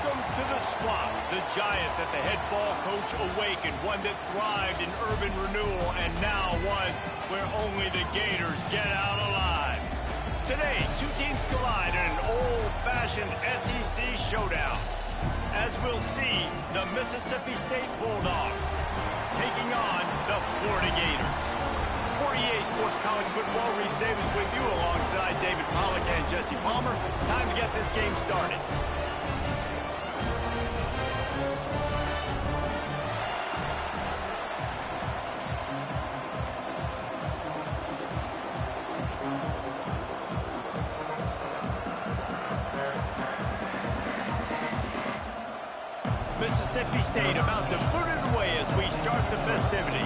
Welcome to the swamp, the giant that the head ball coach awakened, one that thrived in urban renewal, and now one where only the Gators get out alive. Today, two teams collide in an old-fashioned SEC showdown. As we'll see, the Mississippi State Bulldogs taking on the Florida Gators. For EA Sports College Football, Reese Davis with you alongside David Pollack and Jesse Palmer. Time to get this game started. Mississippi State about to boot it away as we start the festivities.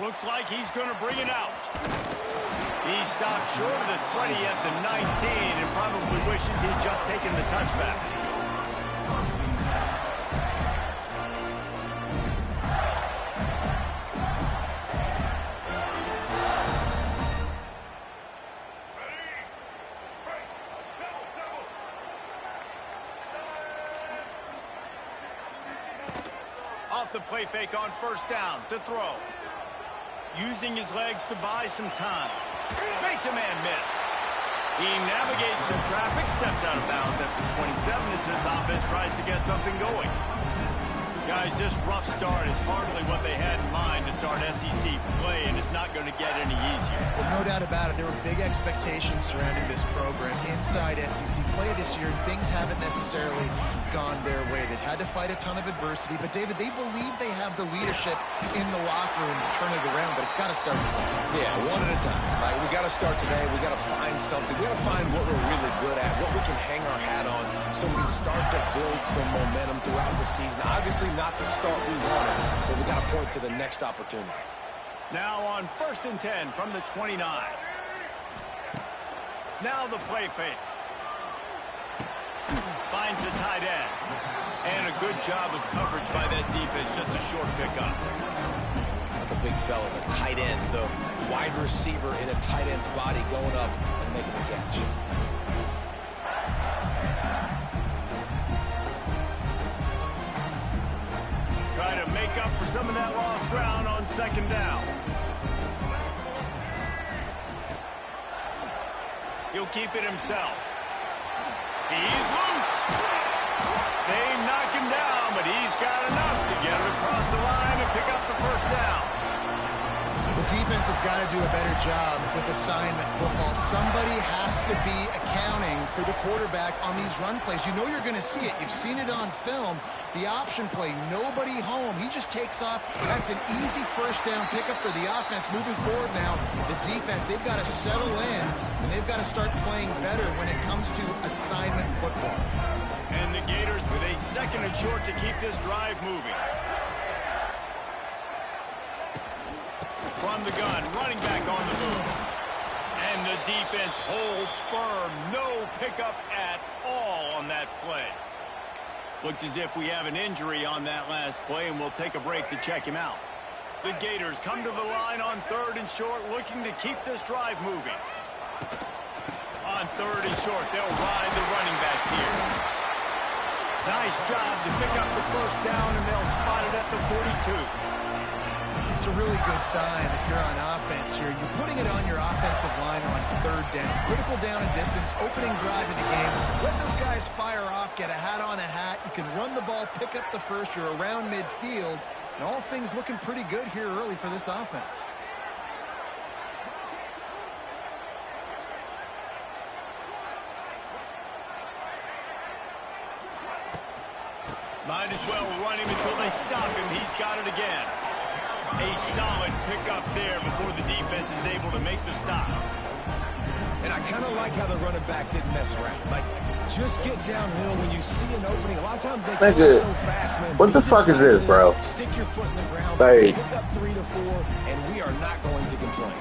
Looks like he's going to bring it out. He stopped short of the 20 at the 19 and probably wishes he'd just taken the touchback. Off the play fake on first down to throw. Using his legs to buy some time. Makes a man miss. He navigates some traffic, steps out of bounds at the 27 as this offense tries to get something going. Guys, this rough start is hardly what they had in mind to start SEC play, and it's not going to get any easier. Well, no doubt about it. There were big expectations surrounding this program inside SEC play this year, and things haven't necessarily gone their way. They've had to fight a ton of adversity, but David, they believe they have the leadership in the locker room to turn it around, but it's got to start today. Yeah, one at a time. Right? We got to start today. We got to find something. We got to find what we're really good at, what we can hang our hat on, so we can start to build some momentum throughout the season. Obviously, not the start we wanted, but we got to point to the next opportunity. Now on 1st and 10 from the 29. Now the play fake. Finds the tight end. And a good job of coverage by that defense. Just a short pickup. The big fella, the tight end, the wide receiver in a tight end's body going up and making the catch. Try to make up for some of that lost ground on 2nd down. He'll keep it himself. He's loose. They knock him down, but he's got enough to get it across the line and pick up the 1st down. The defense has got to do a better job with assignment football. Somebody has to be accounting for the quarterback on these run plays. You know you're going to see it. You've seen it on film. The option play, nobody home. He just takes off. That's an easy 1st down pickup for the offense. Moving forward now, the defense, they've got to settle in, and they've got to start playing better when it comes to assignment football. And the Gators with a 2nd and short to keep this drive moving. From the gun, running back on the move. And the defense holds firm. No pickup at all on that play. Looks as if we have an injury on that last play, and we'll take a break to check him out. The Gators come to the line on 3rd and short, looking to keep this drive moving. On 3rd and short, they'll ride the running back here. Nice job to pick up the 1st down, and they'll spot it at the 42. It's a really good sign if you're on offense here. You're putting it on your offensive line on 3rd down. Critical down and distance, opening drive of the game. Let those guys fire off, get a hat on a hat. You can run the ball, pick up the 1st. You're around midfield. And all things looking pretty good here early for this offense. Might as well run him until they stop him. He's got it again. A solid pickup there before the defense is able to make the stop. And I kind of like how the running back didn't mess around. Like, just get downhill when you see an opening. A lot of times they come so fast, man. What the fuck is this, bro? Stick your foot in the ground, hey. Pick up 3 to 4, and we are not going to complain.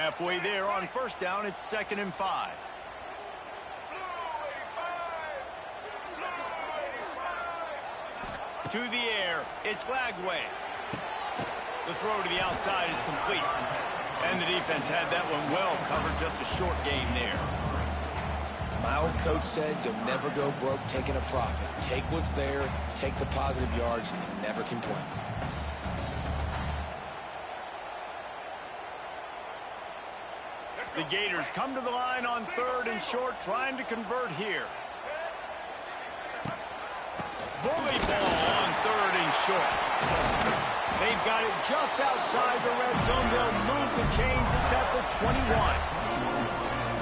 Halfway there on first down, it's 2nd and 5. To the air, it's Lagway. The throw to the outside is complete. And the defense had that one well covered, just a short gain there. My old coach said you'll never go broke taking a profit. Take what's there, take the positive yards, and never complain. The Gators come to the line on 3rd and short, trying to convert here. Bully ball on 3rd and short. They've got it just outside the red zone. They'll move the chains. It's at the 21.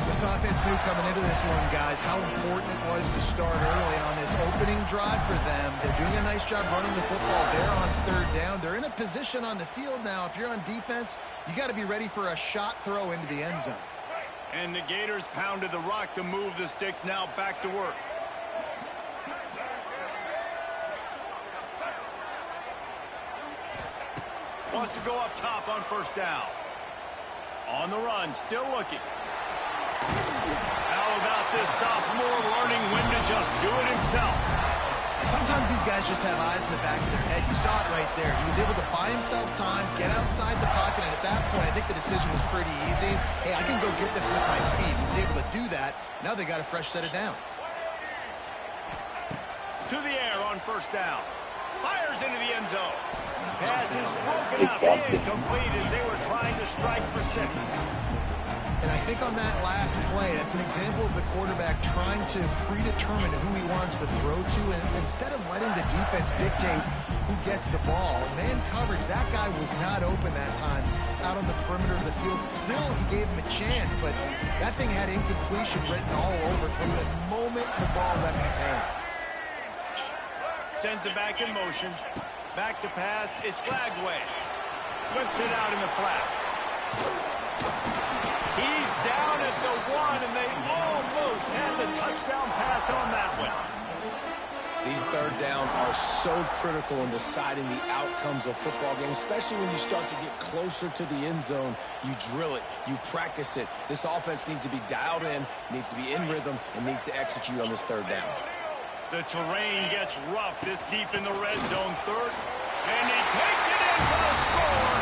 This offense knew coming into this one, guys, how important it was to start early on this opening drive for them. They're doing a nice job running the football there on 3rd down. They're in a position on the field now. If you're on defense, you got to be ready for a shot throw into the end zone. And the Gators pounded the rock to move the sticks. Now back to work. Wants to go up top on 1st down. On the run, still looking. How about this sophomore learning when to just do it himself? Sometimes these guys just have eyes in the back of their head. You saw it right there. He was able to buy himself time, get outside the pocket, and at that point, I think the decision was pretty easy. Hey, I can go get this with my feet. He was able to do that. Now they got a fresh set of downs. To the air on 1st down. Fires into the end zone. Pass is broken up, incomplete as they were trying to strike for 6. And I think on that last play, that's an example of the quarterback trying to predetermine who he wants to throw to, and instead of letting the defense dictate who gets the ball. Man coverage, that guy was not open that time out on the perimeter of the field. Still, he gave him a chance, but that thing had incompletion written all over from the moment the ball left his hand. Sends it back in motion. Back to pass. It's Lagway. Flips it out in the flat. He's down at the 1, and they almost had the touchdown pass on that one. These 3rd downs are so critical in deciding the outcomes of football games, especially when you start to get closer to the end zone. You drill it, you practice it. This offense needs to be dialed in, needs to be in rhythm, and needs to execute on this 3rd down. The terrain gets rough this deep in the red zone. 3rd, and he takes it in for the score.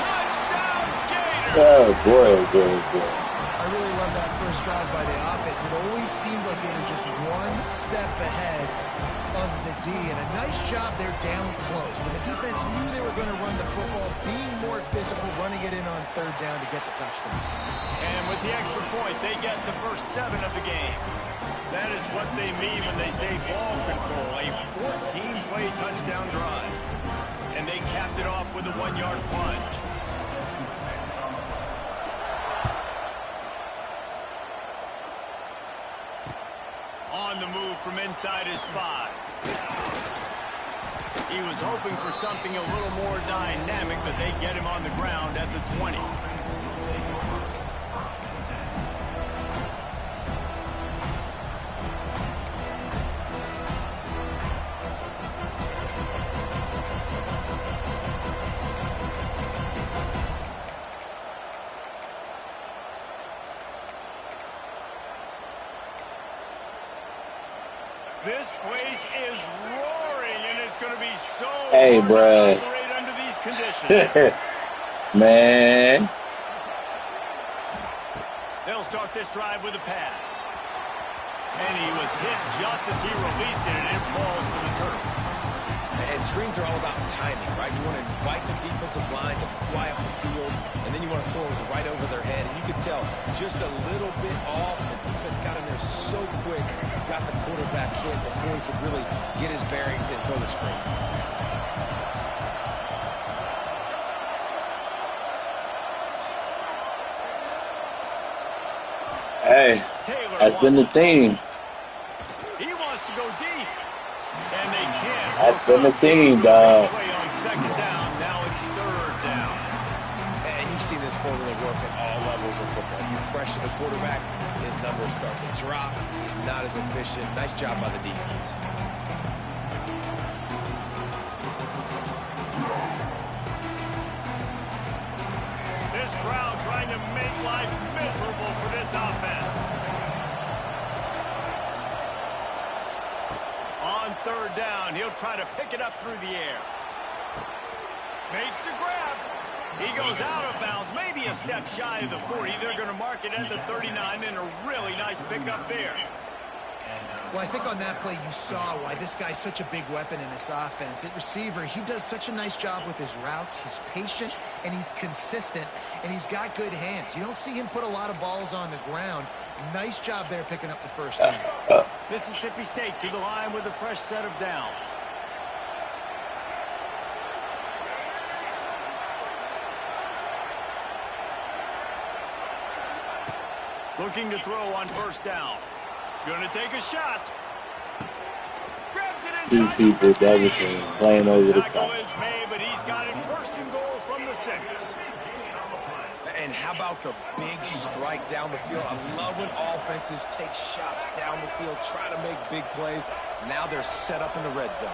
Touchdown, Gators! Oh, boy. I really love that first drive by the offense. It always seemed like they were just one step ahead of the D, and a nice job there down close. When the defense knew they were going to run the football, being more physical, running it in on 3rd down to get the touchdown. And with the extra point, they get the first 7 of the game. That is what they mean when they say ball control, a 14-play touchdown drive. And they capped it off with a 1-yard plunge. On the move from inside his 5. He was hoping for something a little more dynamic, but they get him on the ground at the 20. This place is roaring, and it's going to be so hard to operate under these conditions. Man. They'll start this drive with a pass. And he was hit just as he released it, and it falls to the turf. And screens are all about timing, right? You want to invite the defensive line to fly up the field, and then you want to throw it right over their head. And you could tell just a little bit off. The defense got in there so quick, got the quarterback hit before he could really get his bearings and throw the screen. Hey, that's been the theme. He wants to go deep, and they can't. That's been the theme, dog. Play on 2nd down. Now it's 3rd down. And you've seen this formula work at all levels of football. You pressure the quarterback, his numbers start to drop. He's not as efficient. Nice job by the defense. This crowd trying to make life miserable for this offense. On third down, he'll try to pick it up through the air. Makes the grab. He goes out of bounds, maybe a step shy of the 40. They're going to mark it at the 39, and a really nice pickup there. Well, I think on that play you saw why this guy's such a big weapon in this offense. At receiver, he does such a nice job with his routes. He's patient, and he's consistent, and he's got good hands. You don't see him put a lot of balls on the ground. Nice job there picking up the first down. Mississippi State to the line with a fresh set of downs. Looking to throw on first down. Gonna take a shot. Grabs it Two inside people the 15. double playing over the Tackle top. is made, but he's got it first and goal from the 6. And how about the big strike down the field? I love when offenses take shots down the field, try to make big plays. Now they're set up in the red zone.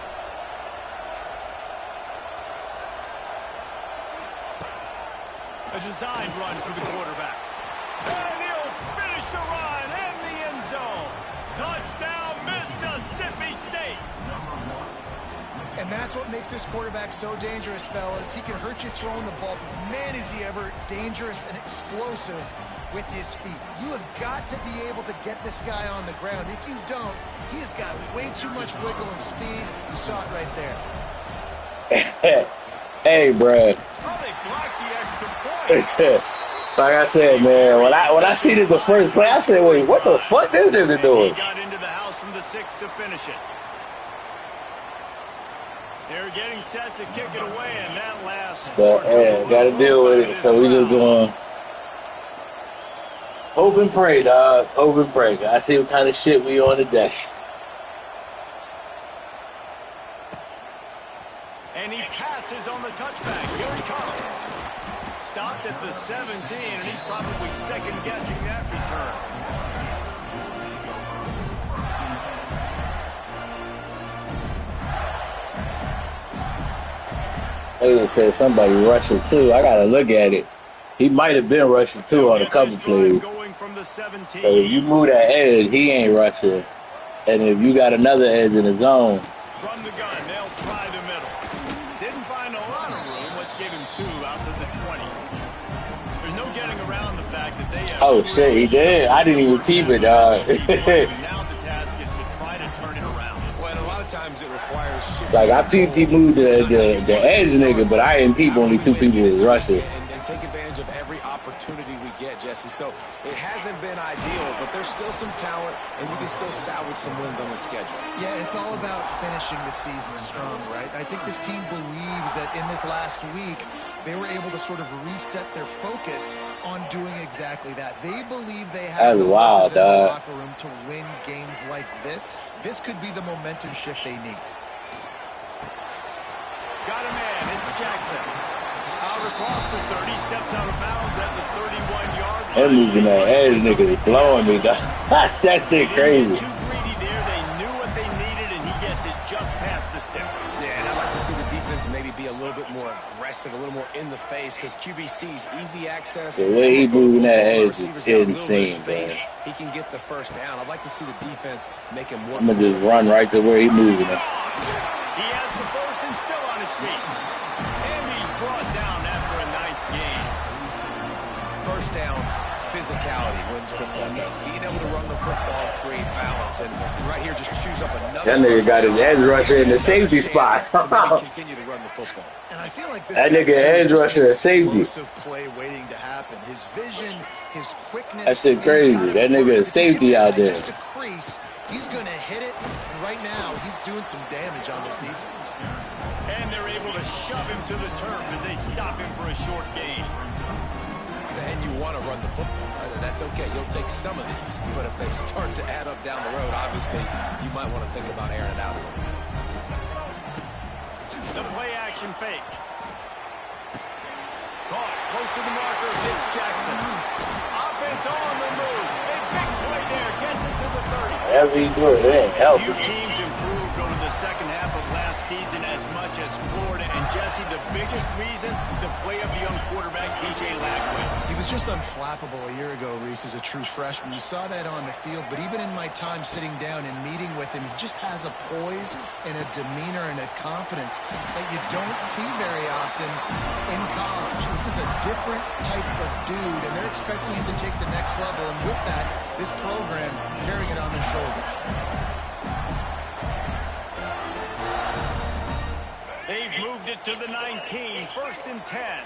A designed run for the quarterback. And he'll finish the run in the end zone. Touchdown, Mississippi State. And that's what makes this quarterback so dangerous, fellas. He can hurt you throwing the ball, but man, is he ever dangerous and explosive with his feet. You have got to be able to get this guy on the ground. If you don't, he has got way too much wiggle and speed. You saw it right there. Hey, bro. Oh, they blocked the extra point. Like I said, man, when I seen it the first play, I said, wait, what the fuck this nigga doing? He got into the house from the 6 to finish it. They're getting set to kick it away, and that last But, hey, gotta deal with it, so we just going hope and pray, dog. Hope and pray. I see what kind of shit we on today. And he passes on the touchback. Here he comes. Stopped at the 17, and he's probably second-guessing that return. They said somebody rushing too. I gotta look at it. He might have been rushing too on a couple plays. Going from the 17. So if you move that edge, he ain't rushing. And if you got another edge in the zone, From the gun, they'll try the middle. Didn't find a lot of room. Let's give him 2 out to the 20. There's no getting around the fact that they have oh shit, he did. I didn't even keep it, dog. Now the task is to try to turn it around. Well, a lot of times it requires shifting. Like I peeped, he moved the edge nigga, but I didn't peep only 2 people was rushing. And take advantage of every opportunity we get, Jesse. So it hasn't been ideal, but there's still some talent, and you can still salvage some wins on the schedule. Yeah, it's all about finishing the season strong, right? I think this team believes that in this last week, they were able to sort of reset their focus on doing exactly that. They believe they have the horses in the locker room to win games like this. This could be the momentum shift they need. Got a man. It's Jackson. Out across the 30, steps out of bounds at the 31-yard line. They're losing that edge nigga is blowing me, dog. That shit crazy. Too greedy there. They knew what they needed, and he gets it just past the sticks. Yeah, and I'd like to see the defense maybe be a little bit more aggressive, a little more in the face, because QBC's easy access. The way he moving that edge is insane, man. He can get the first down. I'd like to see the defense make him work. I'm gonna just run right to where he moving it. He has the first and still on his feet. And he's brought down after a nice game. First down, physicality wins football games. Being able to run the football, create balance, and right here just choose up another. That nigga got his edge rusher in the safety spot. to maybe continue to run the football. And I feel like this That nigga edge rusher is safety. play waiting to happen. His vision, his quickness. That shit crazy. That nigga is safety out there. Just a crease, he's going to hit it, and right now he's doing some damage on this defense. And they're able to shove him to the turf as they stop him for a short gain. And you want to run the football. That's okay. You'll take some of these. But if they start to add up down the road, obviously, you might want to think about airing it out a little bit. The play action fake. Caught close to the marker. Hits Jackson. Offense on the move. A big play there. Gets it to the 30. Whatever he do, it ain't Few helping. teams improved over the second half of last season as much as Florida and Jesse. Jesse, the biggest reason, the play of the young quarterback, B.J. Lagway. He was just unflappable a year ago, Reese, as a true freshman. You saw that on the field, but even in my time sitting down and meeting with him, he just has a poise and a demeanor and a confidence that you don't see very often in college. This is a different type of dude, and they're expecting him to take the next level, and with that, this program carrying it on their shoulders. They've moved it to the 19, 1st and 10.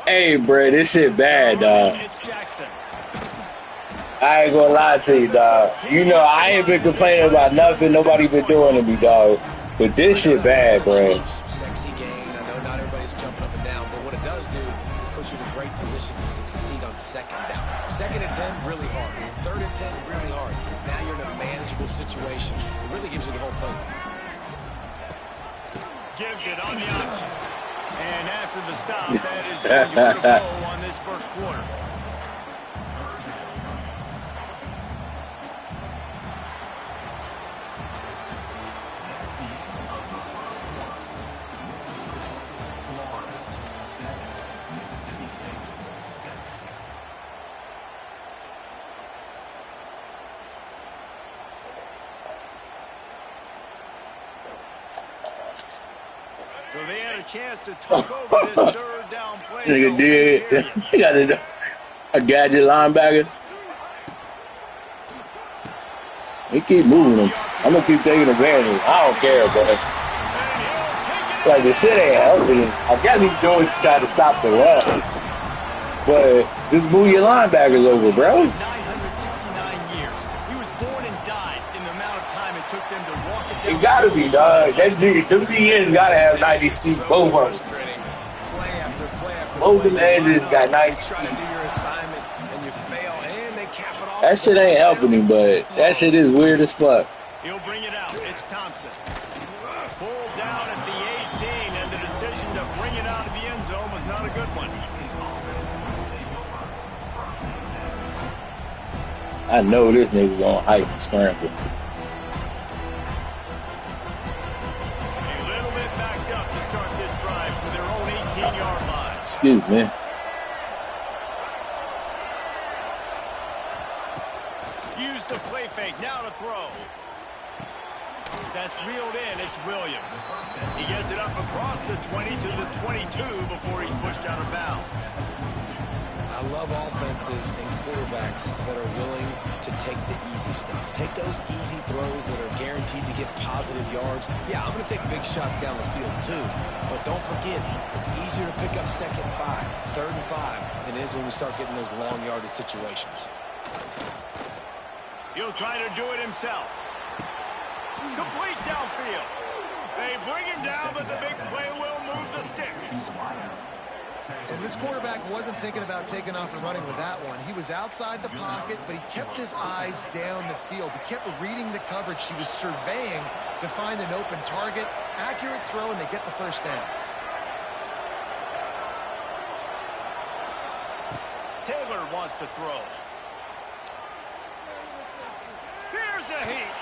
Hey, bro, this shit bad, dog. It's Jackson. I ain't gonna lie to you, dog. You know, I ain't been complaining about nothing nobody been doing to me, dog. But this shit bad, bro. Sexy gain. I know not everybody's jumping up and down, but what it does do is put you in a great position to succeed on 2nd down. 2nd and 10, really hard. 3rd and 10, really hard. Now you're in a manageable situation. It really gives you the whole playbook. Gives it on the option. And after the stop, that is going to put a bow on this first quarter. So they had a chance to talk over this 3rd down play. Nigga did. You got a gadget linebacker. He keep moving him. I'm gonna keep taking advantage. I don't care, but like the shit ain't helping him. I guess he's doing to try to stop the run. But just move your linebackers over, bro. 969 years. He was born and died in the amount of time it took them to walk it down. It gotta be, dog. That nigga, them DNs gotta have 90 speed. Both of them. Both of them edges got 90 speed. That shit ain't helping him, but that shit is weird as fuck. He'll bring it out. It's Thompson. Pulled down at the 18, and the decision to bring it out of the end zone was not a good one. I know this nigga gonna hype and scramble. A little bit backed up to start this drive for their own 18-yard line. Excuse me. Use the play fake. Now to throw. That's reeled in. It's Williams. He gets it up across the 20 to the 22 before he's pushed out of bounds. I love offenses and quarterbacks that are willing to take the easy stuff. Take those easy throws that are guaranteed to get positive yards. Yeah, I'm going to take big shots down the field too. But don't forget, it's easier to pick up 2nd and 5, 3rd and 5 than it is when we start getting those long yardage situations. He'll try to do it himself. Complete downfield. They bring him down, but the big play will move the sticks. And this quarterback wasn't thinking about taking off and running with that one. He was outside the pocket, but he kept his eyes down the field. He kept reading the coverage. He was surveying to find an open target. Accurate throw, and they get the 1st down. Taylor wants to throw. Here's a heat.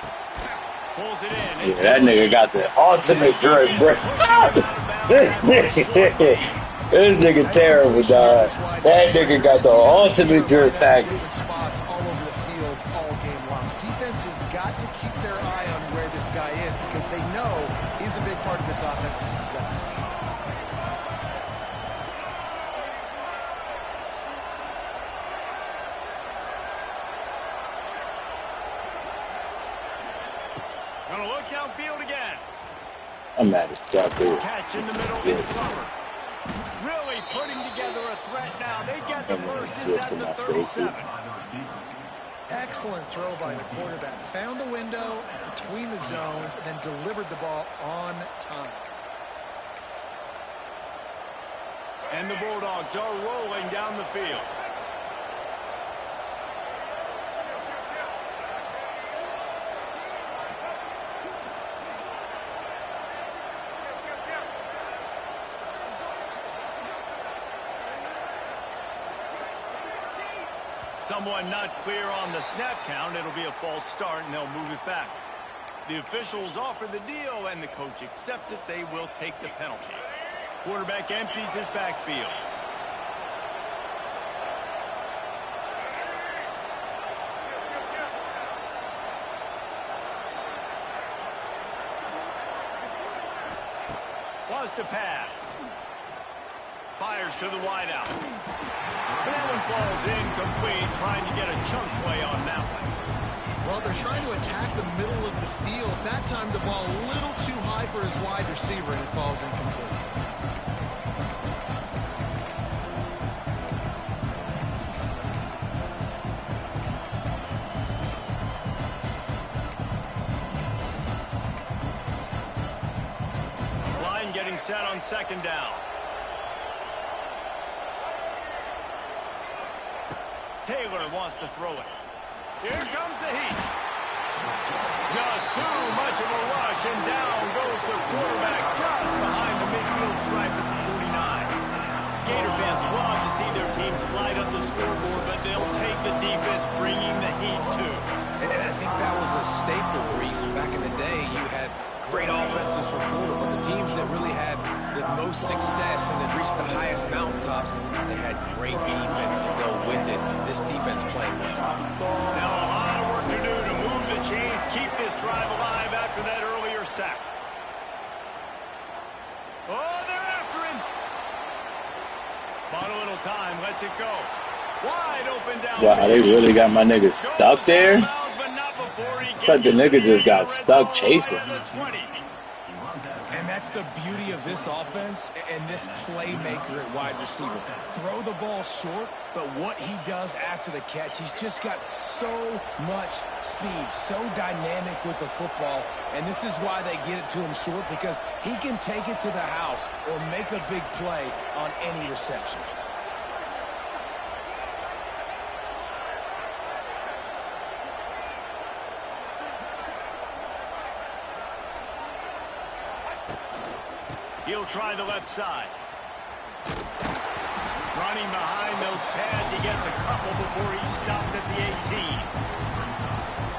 Pulls it in. Yeah, that nigga got the ultimate drip, bro. This nigga terrible, dog. That nigga got the ultimate jerk package. Spots all over the field all game long. Defense has got to keep their eye on where this guy is because they know he's a big part of this offensive success. Gonna look downfield again. I'm mad as fuck, dude. Catch in the middle is covered. Really putting together a threat now. They get the 1st. It's at the 37. Excellent throw by the quarterback. Found the window between the zones and then delivered the ball on time. And the Bulldogs are rolling down the field. Someone not clear on the snap count. It'll be a false start, and they'll move it back. The officials offer the deal, and the coach accepts it. They will take the penalty. Quarterback empties his backfield. Wants to pass. Fires to the wideout. That one falls incomplete, trying to get a chunk play on that one. Well, they're trying to attack the middle of the field. That time the ball a little too high for his wide receiver, and it falls incomplete. Line getting set on second down. Taylor wants to throw it. Here comes the heat. Just too much of a rush, and down goes the quarterback just behind the midfield stripe at the 49. Gator fans love to see their teams light up the scoreboard, but they'll take the defense bringing the heat too. And I think that was a staple, Reese. Back in the day, you had great offenses for Florida, but the teams that really had the most success and that reached the highest mountaintops, they had great defense to go with it. This defense playing well. Now a lot of work to do to move the chains, keep this drive alive after that earlier sack. Oh, they're after him. Bought a little time, lets it go. Wide open down. Wow, they really got my nigga stuck there? It's like the nigga just got stuck chasing. And that's the beauty of this offense and this playmaker at wide receiver. Throw the ball short, but what he does after the catch, he's just got so much speed, so dynamic with the football. And this is why they get it to him short, because he can take it to the house or make a big play on any reception. He'll try the left side. Running behind those pads, he gets a couple before he's stopped at the 18.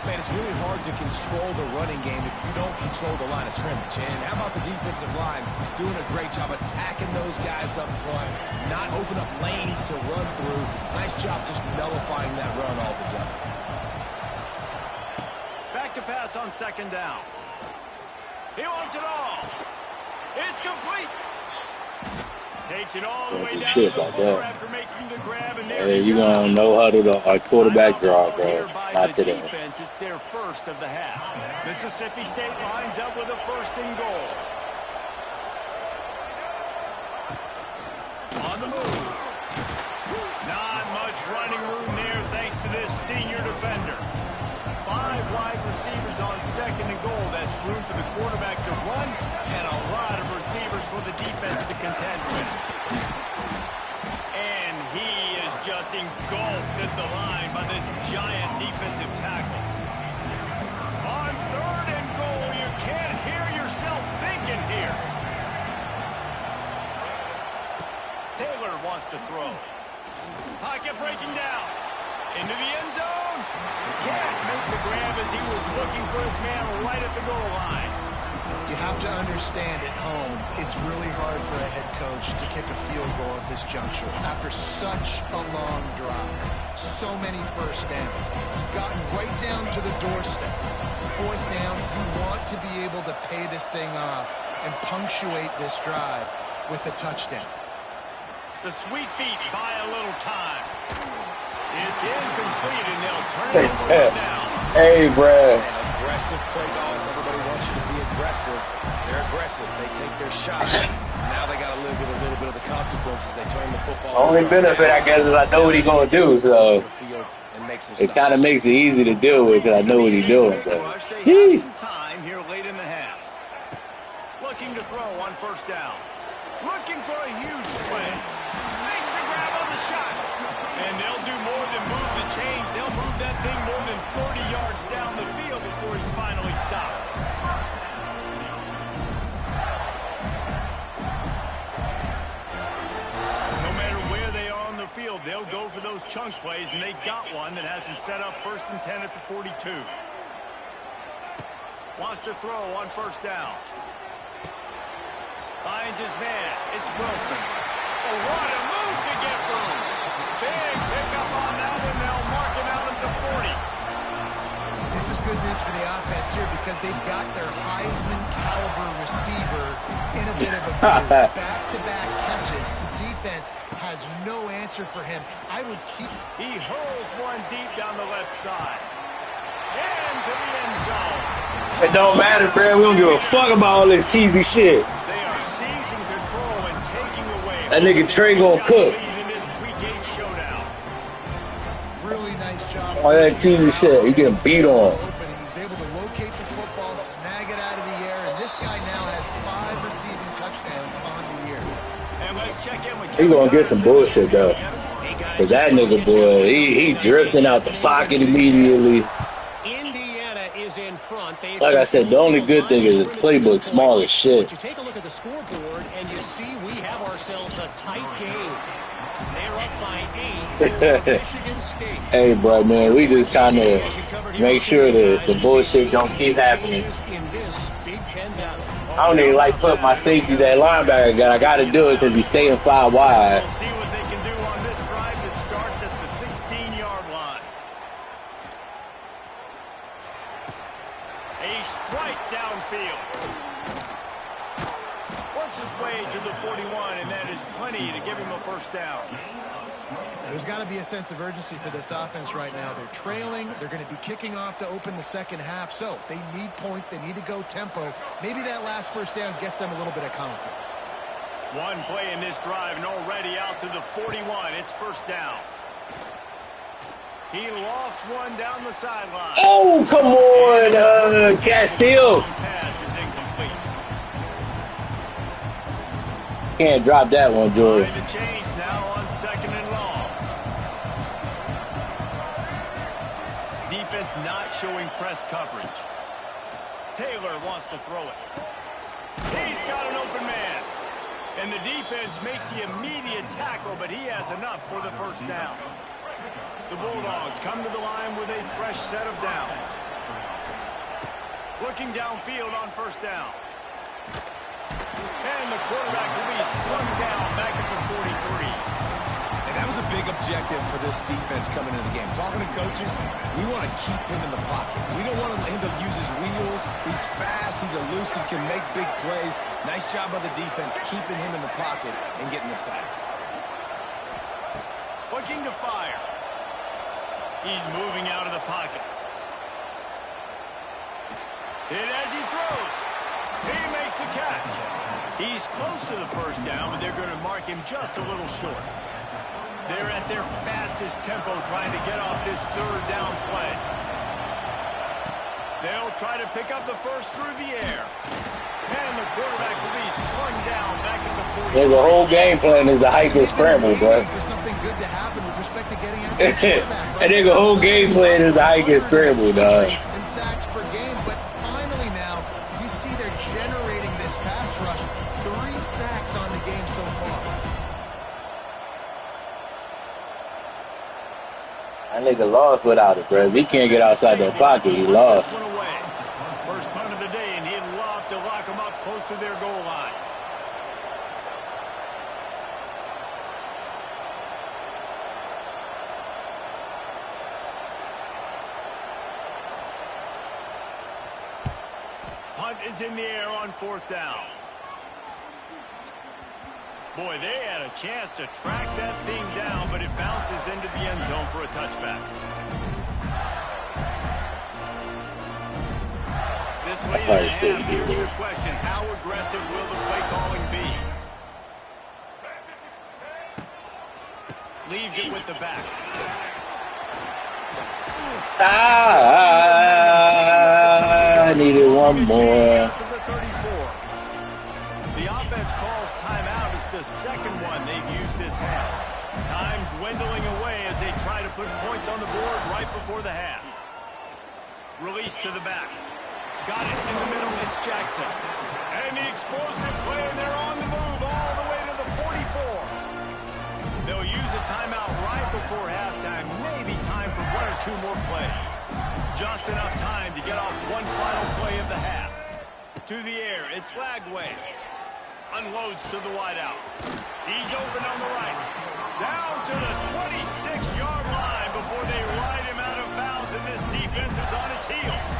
Man, it's really hard to control the running game if you don't control the line of scrimmage. And how about the defensive line doing a great job attacking those guys up front, not open up lanes to run through. Nice job just nullifying that run altogether. Back to pass on second down. He wants it all. It's complete. Takes it all the way down to the floor after making the grab, and hey, you gonna know huddle the quarterback draw, bro. Not today. Defense, it's their first of the half. Mississippi State lines up with a first and goal. On the move. Not much running room there thanks to this senior defender. 5 wide receivers on second and goal. That's room for the quarterback to run and a lot of receivers for the defense to contend with. And he is just engulfed at the line by this giant defensive tackle. On third and goal, you can't hear yourself thinking here. Taylor wants to throw. Pocket breaking down. Into the end zone. Can't make the grab as he was looking for his man right at the goal line. You have to understand at home, it's really hard for a head coach to kick a field goal at this juncture. After such a long drive, so many first downs, you've gotten right down to the doorstep. Fourth down, you want to be able to pay this thing off and punctuate this drive with a touchdown. The sweet feet buy a little time. It's incomplete, and they'll turn it over down. Hey, Brad. Aggressive play calls. Everybody wants you to be aggressive. They're aggressive. They take their shots. Now they got to live with a little bit of the consequences. They turn the football. Only benefit, I guess, is I know what he's going to do, so it kind of makes it easy to deal with because I know what he's doing. They have some time here late in the half. Looking to throw on first down. Looking for a huge play. Makes the grab on the shot. And they'll do more than move the chains. They'll move that thing more than 30 yards down the field before he's finally stopped. No matter where they are on the field, they'll go for those chunk plays, and they got one that has them set up 1st and 10 at the 42. Wants to throw on first down. Finds his man. It's Wilson. Oh, what a move to get room. Big pickup on that, and they'll mark him out at the 40. This is good news for the offense here because they've got their Heisman caliber receiver in a bit of a groove. Back-to-back catches. The defense has no answer for him. I would keep... He hurls one deep down the left side. Into the end zone. It don't matter, bro. We don't give a fuck about all this cheesy shit. They are seizing control and taking away. That nigga Trey gonna cook. In this Week 8 showdown. Really nice job. All that cheesy shit. You getting beat on. He was able to locate the football, snag it out of the air, and this guy now has 5 receiving touchdowns on the year. And let's check in with He gonna get some bullshit though. Cause that nigga boy, he drifting out the pocket immediately. In front. Like I said, the only good thing is the playbook small as shit. But you take a look at the scoreboard and you see we have ourselves a tight game. They're up by 8 for Michigan State. Hey, bro, man, we just trying to make sure that the bullshit don't keep happening. In this Big Ten battle. I don't even like put my safety that linebacker got. I got to do it because he's staying 5 wide. We'll see what they can do on this drive that starts at the 16-yard line. A strike downfield. Works his way to the 41, and that is plenty to give him a first down. There's got to be a sense of urgency for this offense right now. They're trailing. They're going to be kicking off to open the second half. So they need points. They need to go tempo. Maybe that last first down gets them a little bit of confidence. One play in this drive and already out to the 41. It's first down. He lost one down the sideline. Oh, come on, Castile. Pass is incomplete. Can't drop that one, Jordan. Trying to change now on second and long. Defense not showing press coverage. Taylor wants to throw it. He's got an open man. And the defense makes the immediate tackle, but he has enough for the first down. The Bulldogs come to the line with a fresh set of downs. Looking downfield on first down. And the quarterback will be slung down back at the 43. And that was a big objective for this defense coming into the game. Talking to coaches, we want to keep him in the pocket. We don't want him to use his wheels. He's fast, he's elusive, can make big plays. Nice job by the defense keeping him in the pocket and getting the sack. Looking to fire. He's moving out of the pocket. And as he throws, he makes the catch. He's close to the first down, but they're going to mark him just a little short. They're at their fastest tempo trying to get off this third down play. They'll try to pick up the first through the air. And the quarterback will be slung down back at the 40. There's a whole game plan is the hike and scramble, bro. For something good to happen with respect to getting after the quarterback, right? And then the whole game plan is the hike and scramble, dog. And sacks per game, but finally now you see they're generating this pass rush. 3 sacks on the game so far. That nigga lost without it, bro. If he can't get outside that pocket, he lost. First punt of the day, and he'd love to lock him up close to their goal line. Punt is in the air on fourth down. Boy, they had a chance to track that thing down, but it bounces into the end zone for a touchback. This late in the half, here's the question. How aggressive will the play calling be? Leaves it with the back. I needed one more. The offense calls timeout. It's the second one they've used this half. Time dwindling away as they try to put points on the board right before the half. Release to the back. Got it in the middle. It's Jackson. And the explosive play, and they're on the move all the way to the 44. They'll use a timeout right before halftime. Maybe time for 1 or 2 more plays. Just enough time to get off one final play of the half. To the air, it's Lagway. Unloads to the wideout. He's open on the right. Down to the 26-yard line before they ride him out of bounds, and this defense is on its heels.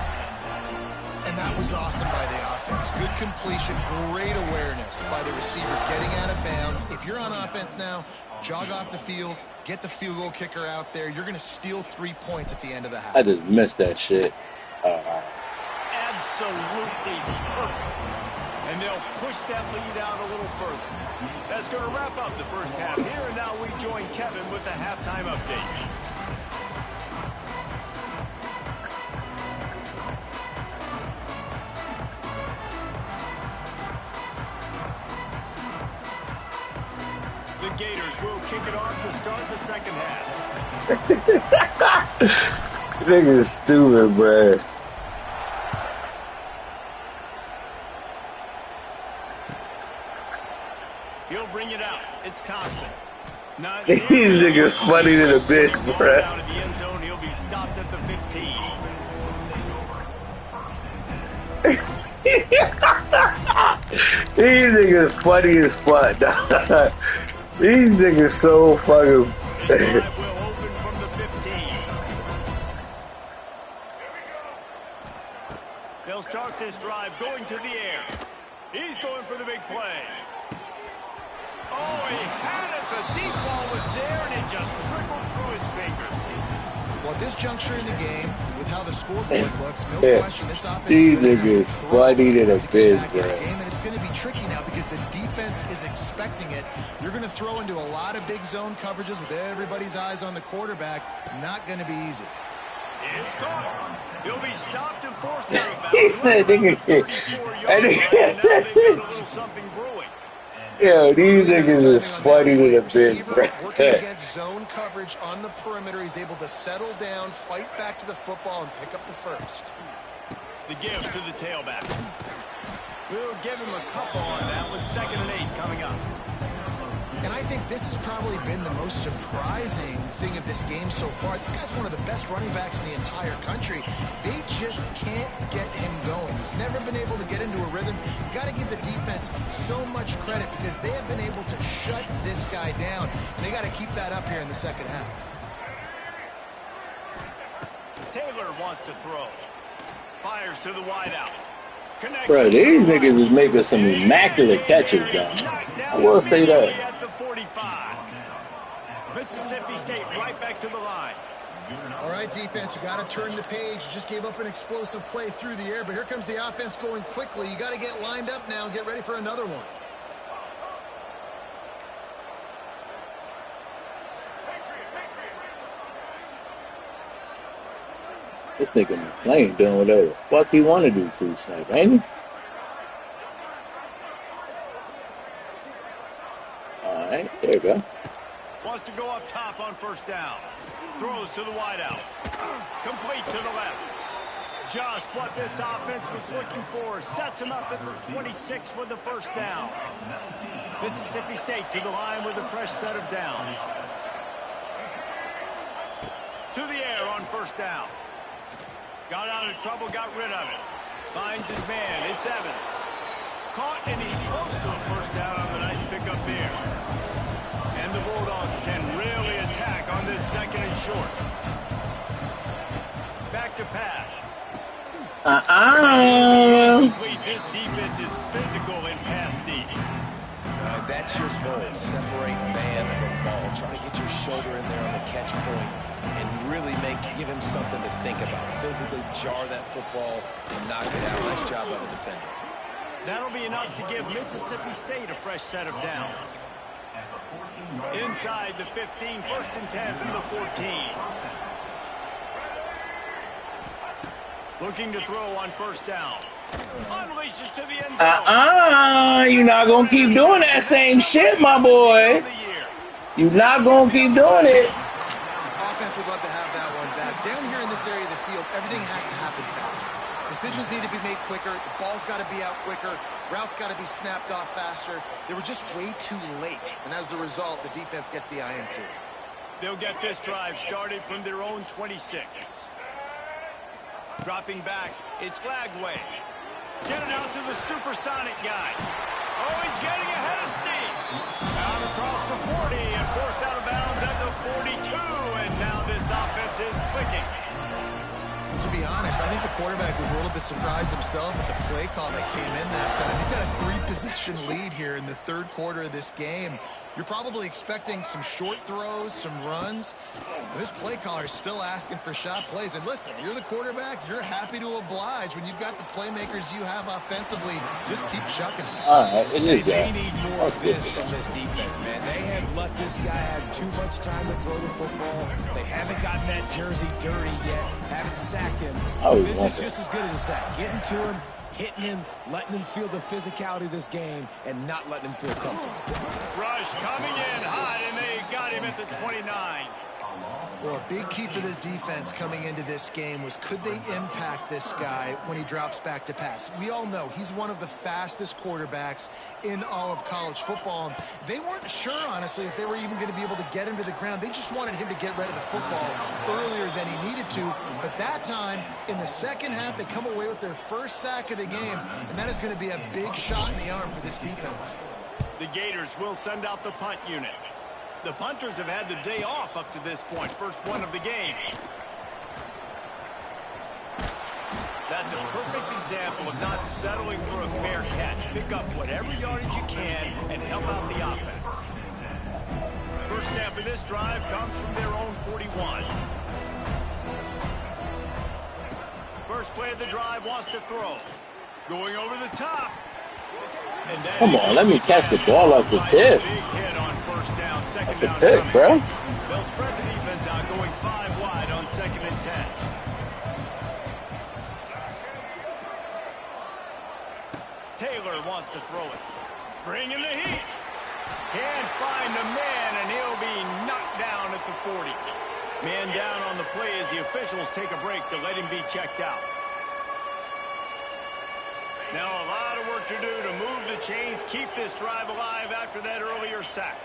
And that was awesome by the offense. Good completion, great awareness by the receiver getting out of bounds. If you're on offense now, jog off the field, get the field goal kicker out there. You're going to steal 3 points at the end of the half. I just missed that shit. Absolutely perfect. And they'll push that lead out a little further. That's going to wrap up the first half here, and now we join Kevin with the halftime update. The Gators will kick it off to start the second half. Nigga is stupid, bruh. He'll bring it out. It's Thompson. These niggas funny than a bitch, bruh. Down at the end zone, he'll be stopped at the 15. These niggas funny as fuck. These niggas so fucking. This drive will open from the 15. They'll start this drive going to the air. He's going for the big play. Oh, he had it. The deep ball was there, and it just trickled through his fingers. Well, this juncture in the game, with how the scoreboard looks, no question, this offense These is gonna niggas throw funny than a to get bitch, back in the bro. game, and it's going to be tricky now because the defense is expecting it. You're going to throw into a lot of big zone coverages with everybody's eyes on the quarterback. Not going to be easy. It's caught. He'll be stopped and forced out of bounds. He said, nigga. And now they've got a little something brewing. Yo, these niggas is funny than a bitch, Working bruh. against zone coverage on the perimeter, he's able to settle down, fight back to the football, and pick up the first. The give to the tailback. We'll give him a couple on that with 2nd and 8 coming up. And I think this has probably been the most surprising thing of this game so far. This guy's one of the best running backs in the entire country. They just can't get him going. He's never been able to get into a rhythm. You got to give the defense so much credit because they have been able to shut this guy down. And they got to keep that up here in the second half. Taylor wants to throw. Fires to the wideout. Bro, these niggas is making some immaculate catches, though. I will say that. At the 45. Mississippi State right back to the line. All right, defense, you got to turn the page. You just gave up an explosive play through the air, but here comes the offense going quickly. You got to get lined up now and get ready for another one. This nigga McClain doing whatever the fuck he want to do pre-snap, ain't he? Alright, there you go. Wants to go up top on first down. Throws to the wideout. Complete to the left. Just what this offense was looking for. Sets him up at the 26 with the first down. Mississippi State to the line with a fresh set of downs. To the air on first down. Got out of trouble, got rid of it. Finds his man, it's Evans. Caught, and he's close to a first down on the nice pickup there. And the Bulldogs can really attack on this 2nd and short. Back to pass. This defense is physical in pass deep. That's your goal. Separate man from ball. Try to get your shoulder in there on the catch point and really give him something to think about. Physically jar that football and knock it out. Nice job by the defender. That'll be enough to give Mississippi State a fresh set of downs. Inside the 15, 1st and 10 from the 14. Looking to throw on first down. Unleashes to the end zone. You're not gonna keep doing that same shit, my boy. You're not gonna keep doing it. Offense would love to have that one back. Down here in this area of the field, everything has to happen faster. Decisions need to be made quicker. The ball's got to be out quicker. Routes got to be snapped off faster. They were just way too late. And as the result, the defense gets the INT. They'll get this drive started from their own 26. Dropping back, it's Lagway. Get it out to the supersonic guy. Oh, he's getting ahead of steam. Out across the 40 and forced out of bounds at the 42. And now this offense is clicking. To be honest, I think the quarterback was a little bit surprised himself at the play call that came in that time. You've got a 3-possession lead here in the third quarter of this game. You're probably expecting some short throws, some runs. And this play caller is still asking for shot plays. And listen, you're the quarterback. You're happy to oblige when you've got the playmakers you have offensively. Just keep chucking them. All right, it is They that. need more of this from this defense, man. They have let this guy have too much time to throw the football. They haven't gotten that jersey dirty yet, haven't sacked him. Oh, This want is that. just as good as a sack. Getting to him, hitting him, letting him feel the physicality of this game, and not letting him feel comfortable. Rush coming in hot, and they got him at the 29. Well, a big key for this defense coming into this game was could they impact this guy when he drops back to pass? We all know he's one of the fastest quarterbacks in all of college football. They weren't sure, honestly, if they were even going to be able to get him to the ground. They just wanted him to get rid of the football earlier than he needed to. But that time, in the second half, they come away with their first sack of the game, and that is going to be a big shot in the arm for this defense. The Gators will send out the punt unit. The punters have had the day off up to this point. First one of the game. That's a perfect example of not settling for a fair catch. Pick up whatever yardage you can and help out the offense. First snap of this drive comes from their own 41. First play of the drive wants to throw. Going over the top. Come on, let me catch the ball off the tip. Big hit on first down, second That's a down tip, coming. bro. They'll spread the defense out, going 5 wide on 2nd and 10. Taylor wants to throw it. Bringing the heat. Can't find the man, and he'll be knocked down at the 40. Man down on the play as the officials take a break to let him be checked out. Now a lot of work to do to move the chains, keep this drive alive after that earlier sack.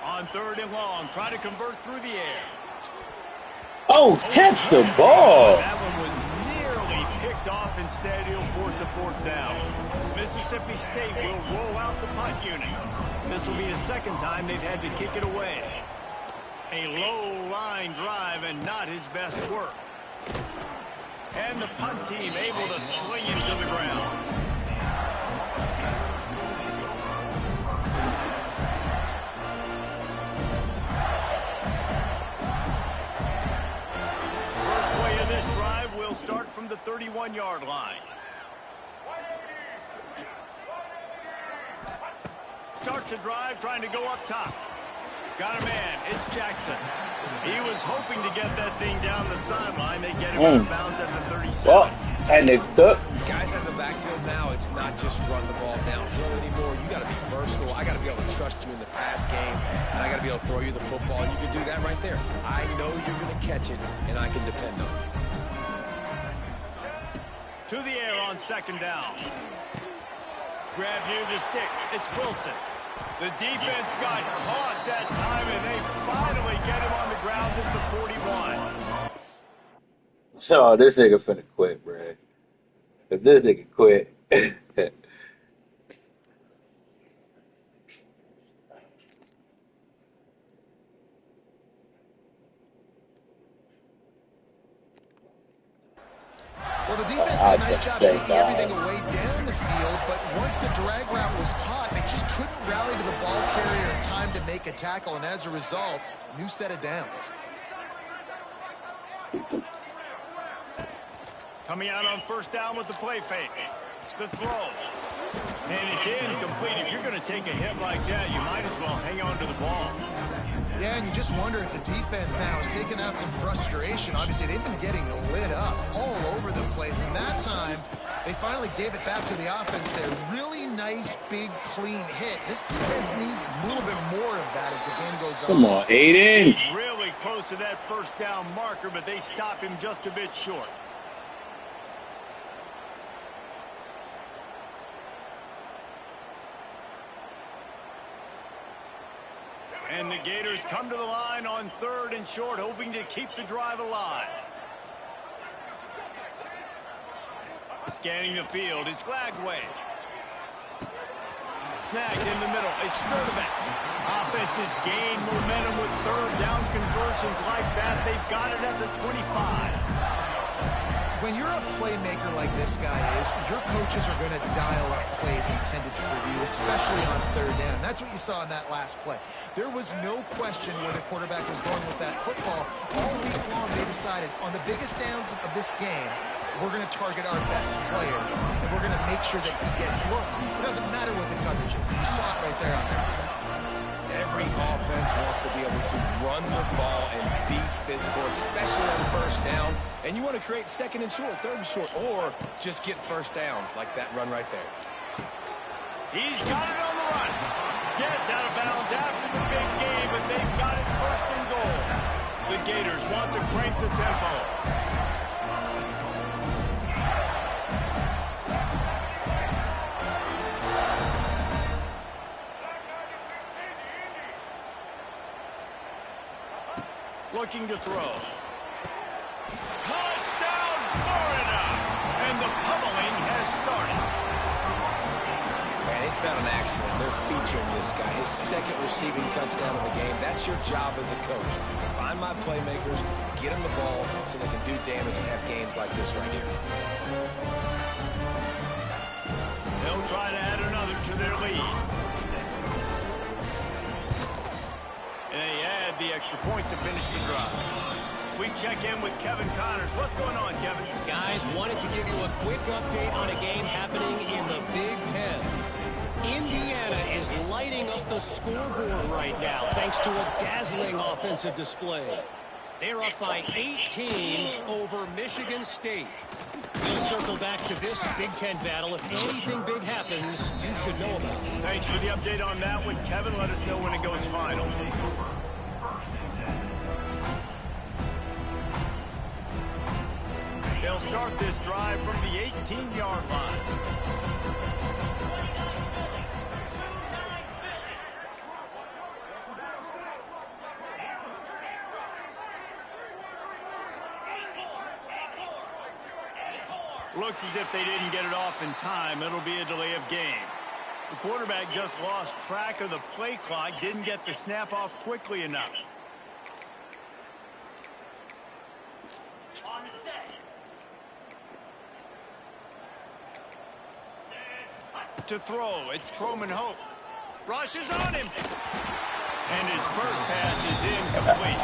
On 3rd and long, try to convert through the air. Oh, catch the ball. That one was nearly picked off. Instead, he'll force a 4th down. Mississippi State will roll out the punt unit. This will be the second time they've had to kick it away. A low line drive and not his best work. And the punt team able to sling him to the ground. First play of this drive will start from the 31-yard line. Starts a drive trying to go up top. Got a man. It's Jackson. He was hoping to get that thing down the sideline. They get him out of bounds at the 37. Well, and they took. Guys in the backfield now, it's not just run the ball downhill anymore. You got to be versatile. I got to be able to trust you in the pass game, and I got to be able to throw you the football, and you can do that right there. I know you're going to catch it, and I can depend on it. To the air on 2nd down. Grab near the sticks. It's Wilson. The defense got caught that time, and they finally get him on the ground at the 41. So this nigga finna quit, bro. If this nigga quit. Well, the defense did a nice job taking everything away down the field, but once the drag route was caught, they just couldn't rally to the ball carrier in time to make a tackle, and as a result, new set of downs. Coming out on 1st down with the play fake. The throw. And it's incomplete. If you're going to take a hit like that, you might as well hang on to the ball. Yeah, and you just wonder if the defense now is taking out some frustration. Obviously, they've been getting lit up all over the place. And that time, they finally gave it back to the offense there. Really nice, big, clean hit. This defense needs a little bit more of that as the game goes on. Come on, Aiden. He's really close to that 1st down marker, but they stop him just a bit short. And the Gators come to the line on 3rd and short, hoping to keep the drive alive. Scanning the field, it's Lagway. Snagged in the middle, it's Sturdivant. Offenses gain momentum with 3rd down conversions like that. They've got it at the 25. When you're a playmaker like this guy is, your coaches are going to dial up plays intended for you, especially on 3rd down. That's what you saw in that last play. There was no question where the quarterback was going with that football. All week long, they decided on the biggest downs of this game, we're going to target our best player, and we're going to make sure that he gets looks. It doesn't matter what the coverage is. You saw it right there on that. Every offense wants to be able to run the ball and be physical, especially on 1st down. And you want to create 2nd and short, 3rd and short, or just get 1st downs like that run right there. He's got it on the run. Gets out of bounds after the big game, but they've got it 1st and goal. The Gators want to crank the tempo. Looking to throw. Touchdown, Florida! And the pummeling has started. Man, it's not an accident. They're featuring this guy. His 2nd receiving touchdown of the game. That's your job as a coach. Find my playmakers, get them the ball so they can do damage and have games like this right here. They'll try to add another to their lead. And they add the extra point to finish the drive. We check in with Kevin Connors. What's going on, Kevin? Guys, wanted to give you a quick update on a game happening in the Big Ten. Indiana is lighting up the scoreboard right now thanks to a dazzling offensive display. They're up by 18 over Michigan State. We'll circle back to this Big Ten battle. If anything big happens, you should know about it. Thanks for the update on that one, Kevin. Let us know when it goes final. They'll start this drive from the 18-yard line. Looks as if they didn't get it off in time. It'll be a delay of game. The quarterback just lost track of the play clock, didn't get the snap off quickly enough. To throw, it's Croman Hope. Rushes on him. And his first pass is incomplete.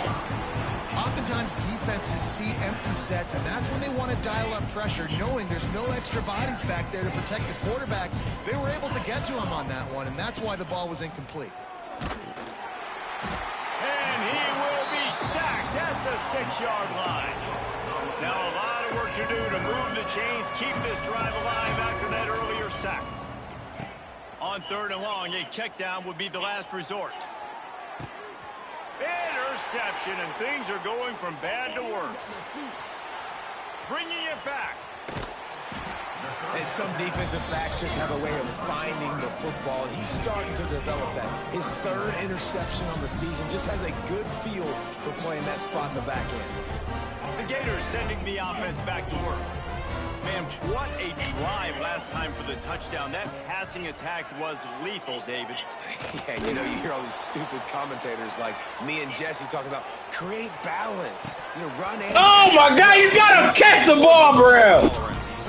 Oftentimes, defenses see empty sets, and that's when they want to dial up pressure, knowing there's no extra bodies back there to protect the quarterback. They were able to get to him on that one, and that's why the ball was incomplete. And he will be sacked at the 6-yard line. Now a lot of work to do to move the chains, keep this drive alive after that earlier sack. On 3rd and long, a check down would be the last resort. Interception, and things are going from bad to worse. Bringing it back. And some defensive backs just have a way of finding the football, and he's starting to develop that. His 3rd interception on the season, just has a good feel for playing that spot in the back end. The Gators sending the offense back to work. Man, what a drive last time for the touchdown. That passing attack was lethal, David. Yeah, you know, you hear all these stupid commentators like me and Jesse talking about create balance. You know, run and... Oh, my God, you got to catch the ball, bro.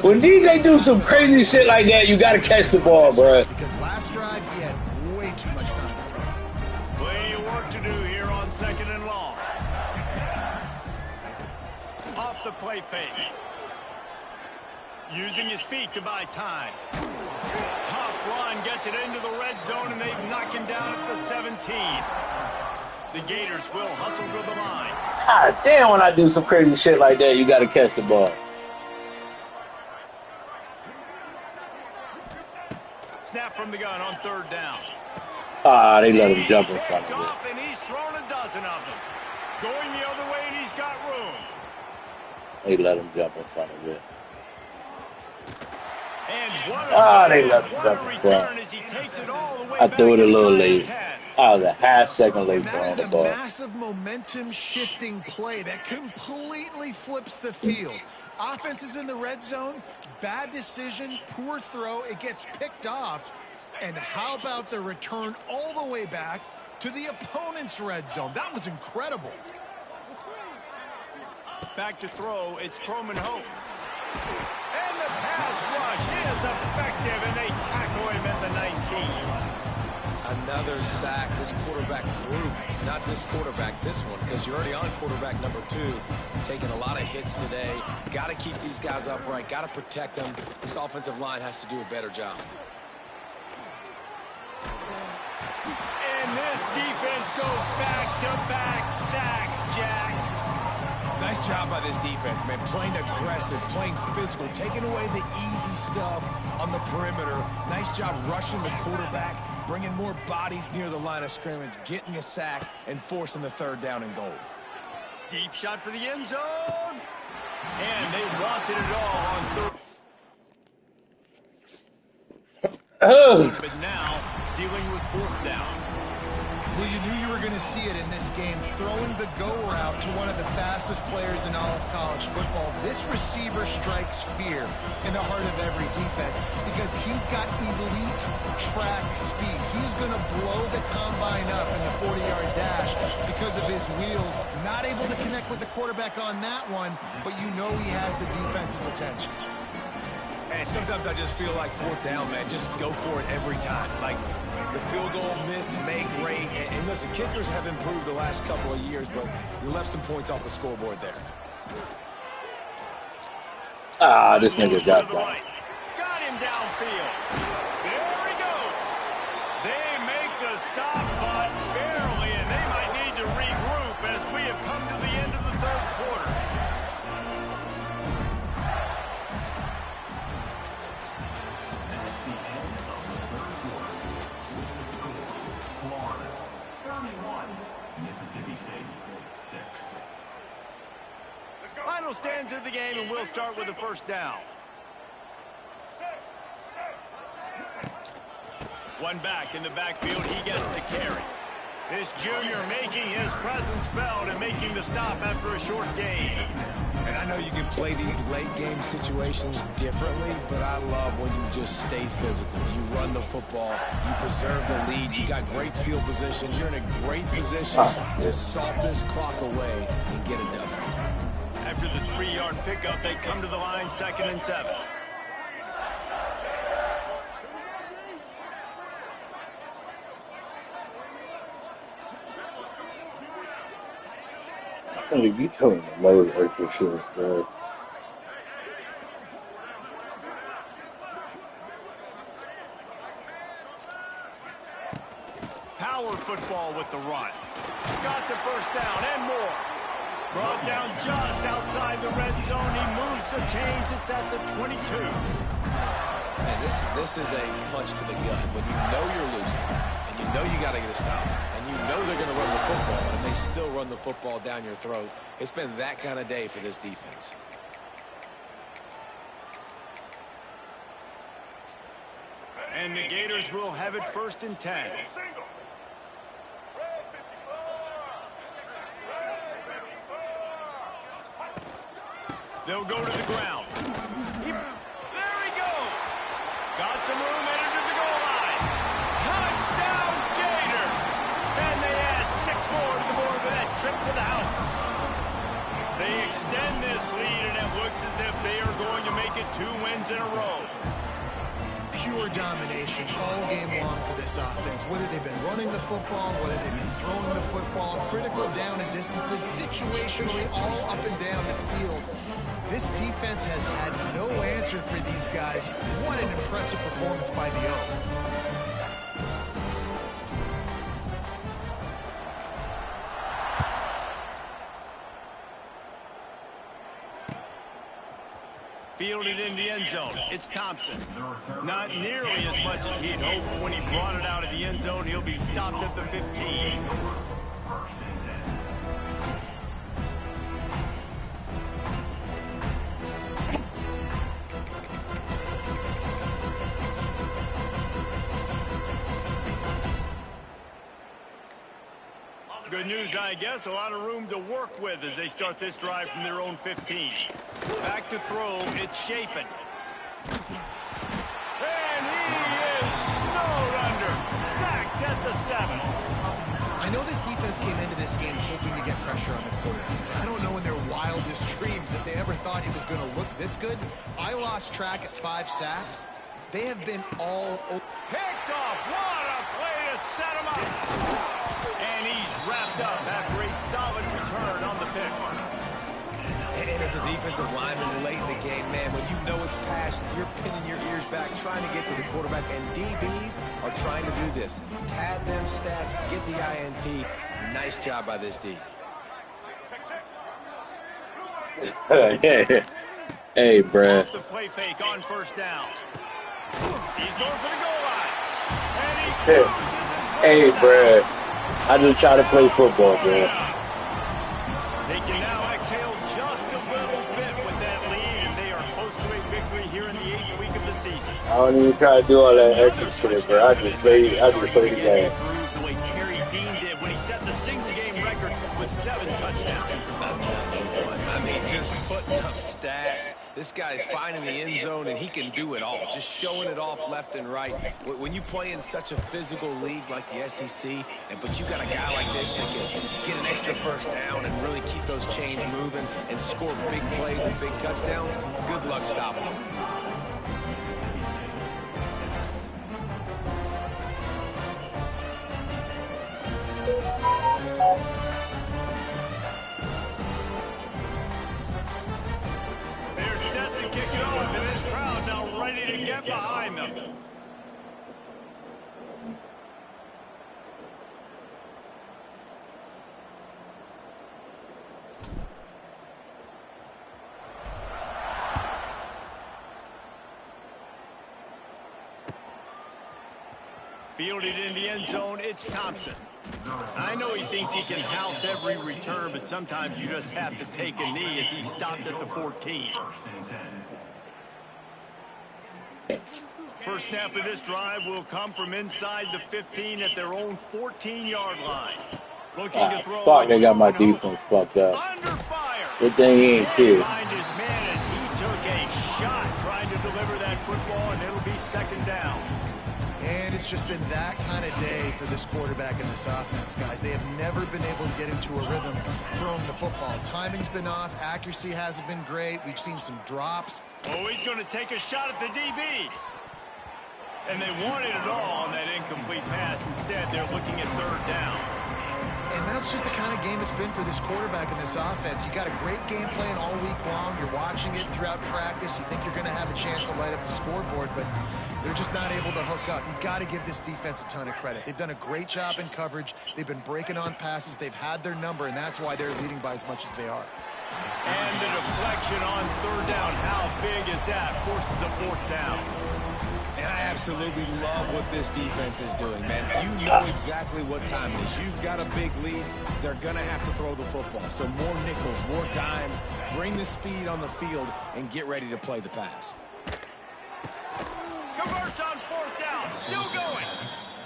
When DJ do some crazy shit like that, you got to catch the ball, bro. Because last drive, he had way too much time to throw. Plenty of work to do here on 2nd and long. Off the play fake. Using his feet to buy time. Tough run, gets it into the red zone, and they've knocked him down at the 17. The Gators will hustle to the line. God damn, when I do some crazy shit like that, you got to catch the ball. Snap from the gun on 3rd down. Ah, they let him jump in front of it. Off, and he's thrown a dozen of them. Going the other way, and he's got room. They let him jump in front of it. And what a they let him jump in front. As he takes it all the way I threw it a little late. 10. Oh, the half-second late And that is on the a ball. massive momentum-shifting play that completely flips the field. Offense is in the red zone, bad decision, poor throw, it gets picked off. And how about the return all the way back to the opponent's red zone? That was incredible. Back to throw, it's Croman Hope. And the pass rush is effective, and they tackle him at the 19. Another sack. This quarterback group, not this quarterback, this one, because you're already on quarterback number 2, taking a lot of hits today. Got to keep these guys upright, got to protect them. This offensive line has to do a better job. And this defense goes back-to-back sack, Jack. Nice job by this defense, man. Playing aggressive, playing physical, taking away the easy stuff on the perimeter. Nice job rushing the quarterback, bringing more bodies near the line of scrimmage, getting a sack, and forcing the 3rd down and goal. Deep shot for the end zone. And they wanted it all on 3rd. But now, dealing with 4th down. Well, you knew you were going to see it in this game, throwing the go route to one of the fastest players in all of college football. This receiver strikes fear in the heart of every defense because he's got elite track speed. He's going to blow the combine up in the 40-yard dash because of his wheels. Not able to connect with the quarterback on that one, but you know he has the defense's attention. And sometimes I just feel like 4th down, man. Just go for it every time. Like the field goal miss, make rate. And listen, kickers have improved the last couple of years, but you left some points off the scoreboard there. Ah, this nigga got that. Right. Got him downfield. There he goes. They make the stop, but barely, and they might need to regroup as we have come to the end of the 3rd quarter. Final stands of the game, and we'll start with the 1st down. One back in the backfield, he gets the carry. This junior making his presence felt and making the stop after a short gain. And I know you can play these late game situations differently, but I love when you just stay physical. You run the football, you preserve the lead, you got great field position, you're in a great position to salt this clock away and get a W. After the 3-yard pickup, they come to the line, 2nd and 7. I think you telling the lower for sure, bro. Power football with the run. Got the 1st down and more. Brought down just outside the red zone. He moves the chains. It's at the 22. Man, this is a punch to the gut. When you know you're losing, and you know you got to get a stop, and you know they're going to run the football, and they still run the football down your throat. It's been that kind of day for this defense. And the Gators will have it 1st and 10. They'll go to the ground. There he goes. Got some room, entered to the goal line. Touchdown, Gator. And they add 6 more to the board with that trip to the house. They extend this lead, and it looks as if they are going to make it 2 wins in a row. Pure domination all game long for this offense. Whether they've been running the football, whether they've been throwing the football, critical down and distances, situationally all up and down the field. This defense has had no answer for these guys. What an impressive performance by the O. Fielded in the end zone. It's Thompson. Not nearly as much as he'd hoped when he brought it out of the end zone. He'll be stopped at the 15. Good news, I guess. A lot of room to work with as they start this drive from their own 15. Back to throw. It's Shapen. And he is snowed under. Sacked at the 7. I know this defense came into this game hoping to get pressure on the quarterback. I don't know in their wildest dreams if they ever thought he was going to look this good. I lost track at 5 sacks. They have been all over. Picked off. What a play to set him up. And he's wrapped up after a solid return on the pick. And as a defensive lineman late in the game, man, when you know it's passed, you're pinning your ears back, trying to get to the quarterback. And DBs are trying to do this. Pad them stats, get the INT. Nice job by this D. Hey, Brad. Off the play fake on first down. He's going for the goal line. And he cruises his Hey, way Brad. I just try to play football, man. They can now exhale just a little bit with that lead, and they are close to a victory here in the 8th week of the season. I don't even try to do all that extra shit, bro. I just play the game. The way Terry Dean did when he set the single-game record with 7 touchdowns. Another one. I mean, just putting up stats. This guy's finding the end zone, and he can do it all. Just showing it off left and right. When you play in such a physical league like the SEC, but you got a guy like this that can get an extra first down and really keep those chains moving and score big plays and big touchdowns, good luck stopping him. They're set to kick it off, and this crowd now ready to get behind them. Fielded in the end zone, it's Thompson. I know he thinks he can house every return, but sometimes you just have to take a knee as he stopped at the 14. First snap of this drive will come from inside the 15 at their own 14-yard line. Looking to throw. Fuck, they got my defense fucked up. Under fire. Good thing he ain't see it. Find his man as he took a shot trying to deliver that football, and it'll be second down. And it's just been that kind of day for this quarterback and this offense, guys. They have never been able to get into a rhythm throwing the football. Timing's been off. Accuracy hasn't been great. We've seen some drops. Oh, he's going to take a shot at the DB. And they wanted it all on that incomplete pass. Instead, they're looking at third down. And that's just the kind of game it's been for this quarterback and this offense. You got a great game plan all week long. You're watching it throughout practice. You think you're going to have a chance to light up the scoreboard, but they're just not able to hook up. You've got to give this defense a ton of credit. They've done a great job in coverage. They've been breaking on passes. They've had their number, and that's why they're leading by as much as they are. And the deflection on third down. How big is that? Forces a fourth down. And I absolutely love what this defense is doing, man. You know exactly what time it is. You've got a big lead. They're going to have to throw the football. So more nickels, more dimes, bring the speed on the field, and get ready to play the pass. Converts on fourth down. Still going.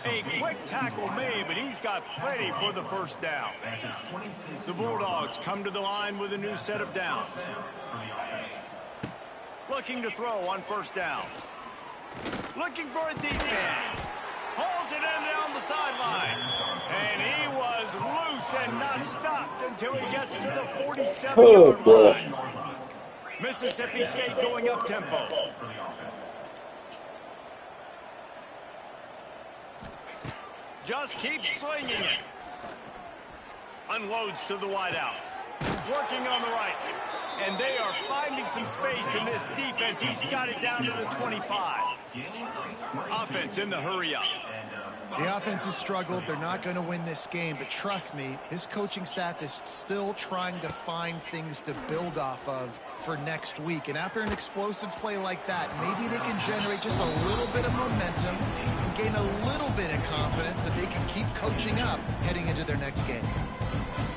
A quick tackle made, but he's got plenty for the first down. The Bulldogs come to the line with a new set of downs. Looking to throw on first down. Looking for a deep man. Hauls it in down the sideline. And he was loose and not stopped until he gets to the 47-yard line. Mississippi State going up tempo. Just keeps slinging it. Unloads to the wideout. Working on the right. And they are finding some space in this defense. He's got it down to the 25. Offense in the hurry up. The offense has struggled. They're not going to win this game, but trust me, this coaching staff is still trying to find things to build off of for next week. And after an explosive play like that, maybe they can generate just a little bit of momentum and gain a little bit of confidence that they can keep coaching up heading into their next game.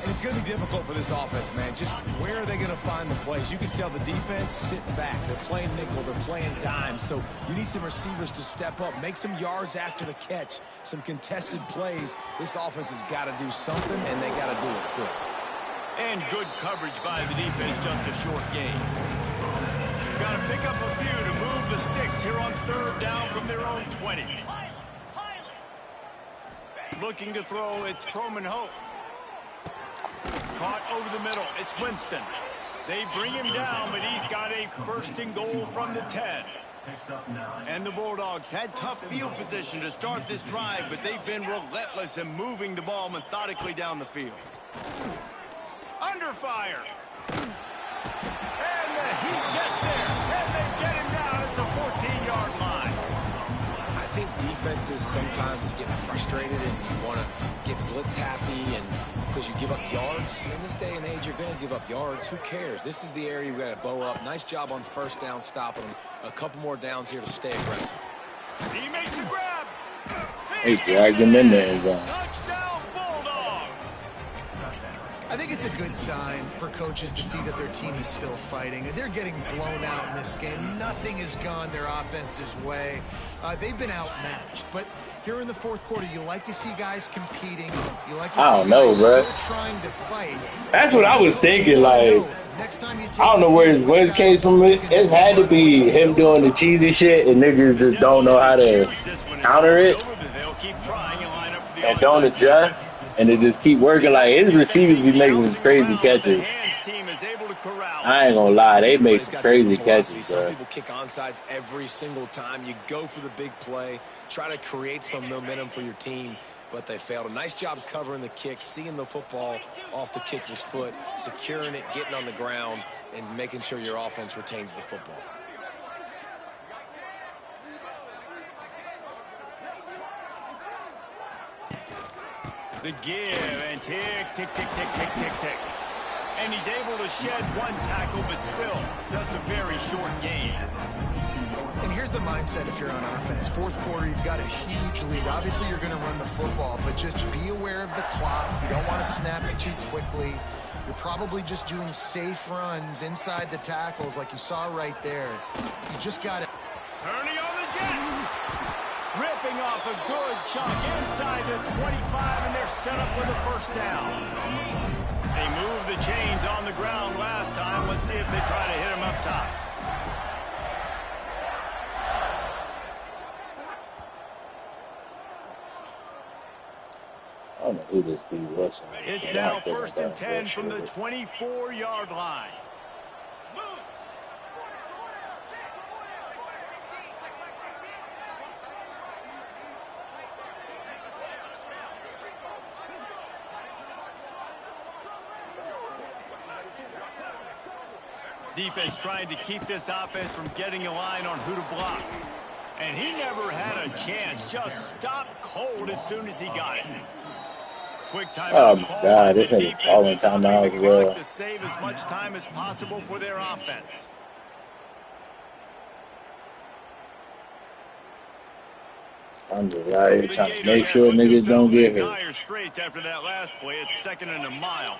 And it's going to be difficult for this offense, man. Just where are they going to find the plays? You can tell the defense sitting back. They're playing nickel. They're playing dime. So you need some receivers to step up, make some yards after the catch, some contested plays. This offense has got to do something, and they got to do it quick. And good coverage by the defense, just a short gain. Got to pick up a few to move the sticks here on third down from their own 20. Looking to throw, it's Croman Hope. Caught over the middle, it's Winston. They bring him down, but he's got a first and goal from the 10. And the Bulldogs had tough field position to start this drive, but they've been relentless in moving the ball methodically down the field. Under fire. And the Heat gets there, and they get him down at the 14-yard line. I think defenses sometimes get frustrated and you want to get blitz happy and because you give up yards. In this day and age, you're going to give up yards. Who cares? This is the area we got to bow up. Nice job on first down, stopping them. A couple more downs here to stay aggressive. He makes a grab. He dragged him in there and gone. Touchdown, Bulldogs. I think it's a good sign for coaches to see that their team is still fighting. They're getting blown out in this game. Nothing has gone their offense's way. They've been outmatched. But here in the fourth quarter, you like to see guys competing. You like to see guys still trying to fight. That's what I was thinking. Like, I don't know where it came from. It had to be him doing the cheesy shit, and niggas just don't know how to counter it and don't adjust. And they just keep working. Like, his receivers be making some crazy catches. I ain't gonna lie, they make some crazy catches, Some bro. people kick onside every single time. You go for the big play, try to create some momentum for your team, but they failed. A nice job covering the kick, seeing the football off the kicker's foot, securing it, getting on the ground, and making sure your offense retains the football. The give, and tick, tick, tick, tick, tick, tick, tick. And he's able to shed one tackle, but still, just a very short gain. And here's the mindset if you're on offense. Fourth quarter, you've got a huge lead. Obviously, you're going to run the football, but just be aware of the clock. You don't want to snap it too quickly. You're probably just doing safe runs inside the tackles like you saw right there. You just got to... Turning on the Jets. Ripping off a good chunk inside the 25, and they're set up with a first down. They moved the chains on the ground last time. Let's see if they try to hit him up top. I don't know who this dude was. It's now first and 10 from the 24-yard line. Defense trying to keep this offense from getting a line on who to block. And he never had a chance. Just stopped cold as soon as he got it. Quick timeout. Oh my God, this nigga's calling timeout as well. To save as much time as possible for their offense. I'm just out here trying to make sure niggas don't get hurt. Dire straits after that last play. It's second and a mile.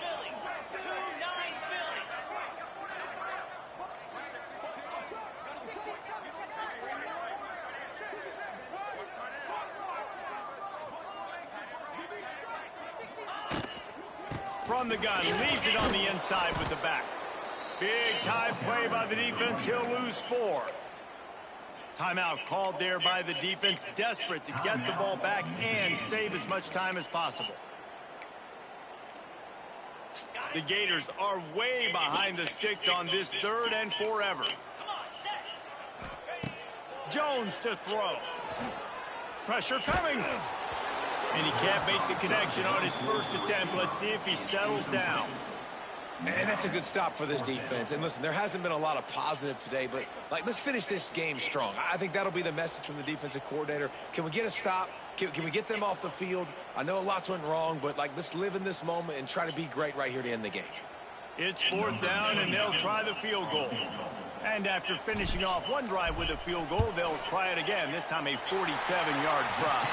From the gun, leaves it on the inside with the back. Big time play by the defense. He'll lose 4. Timeout called there by the defense, desperate to get the ball back and save as much time as possible. The Gators are way behind the sticks on this third and forever. Jones to throw. Pressure coming. And he can't make the connection on his first attempt. Let's see if he settles down. And that's a good stop for this defense. And listen, there hasn't been a lot of positive today, but let's finish this game strong. I think that'll be the message from the defensive coordinator. Can we get a stop? Can we get them off the field? I know lots went wrong, but let's live in this moment and try to be great right here to end the game. It's fourth down, and they'll try the field goal. And after finishing off one drive with a field goal, they'll try it again, this time a 47-yard try.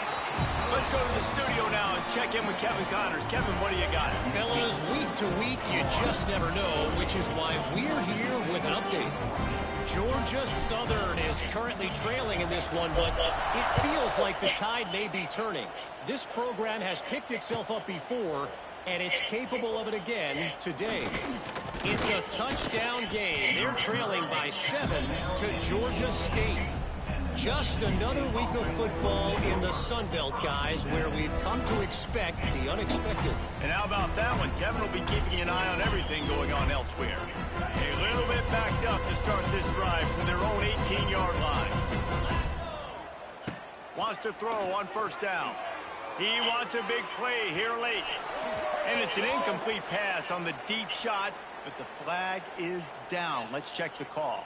Let's go to the studio now and check in with Kevin Connors. Kevin, what do you got? Fellas, week to week, you just never know, which is why we're here with an update. Georgia Southern is currently trailing in this one, but it feels like the tide may be turning. This program has picked itself up before, and it's capable of it again today. It's a touchdown game. They're trailing by 7 to Georgia State. Just another week of football in the Sun Belt, guys, where we've come to expect the unexpected. And how about that one? Kevin will be keeping an eye on everything going on elsewhere. A little bit backed up to start this drive from their own 18-yard line. Wants to throw on first down. He wants a big play here late. And it's an incomplete pass on the deep shot, but the flag is down. Let's check the call.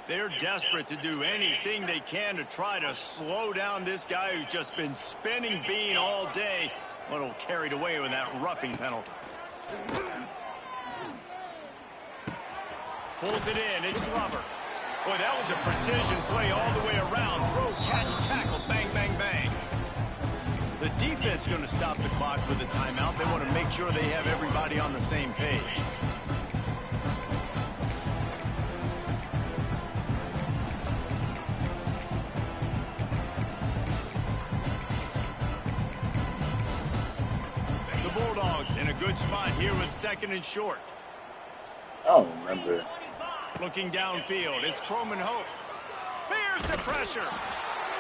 They're desperate to do anything they can to try to slow down this guy who's just been spinning bean all day. A little carried away with that roughing penalty. Pulls it in. It's Glover. Boy, that was a precision play all the way around. Throw, catch, tackle, bang, bang, bang. The defense is going to stop the clock with a timeout. They want to make sure they have everybody on the same page. The Bulldogs in a good spot here with second and short. I don't remember. Looking downfield, it's Croman Hope. Bears the pressure.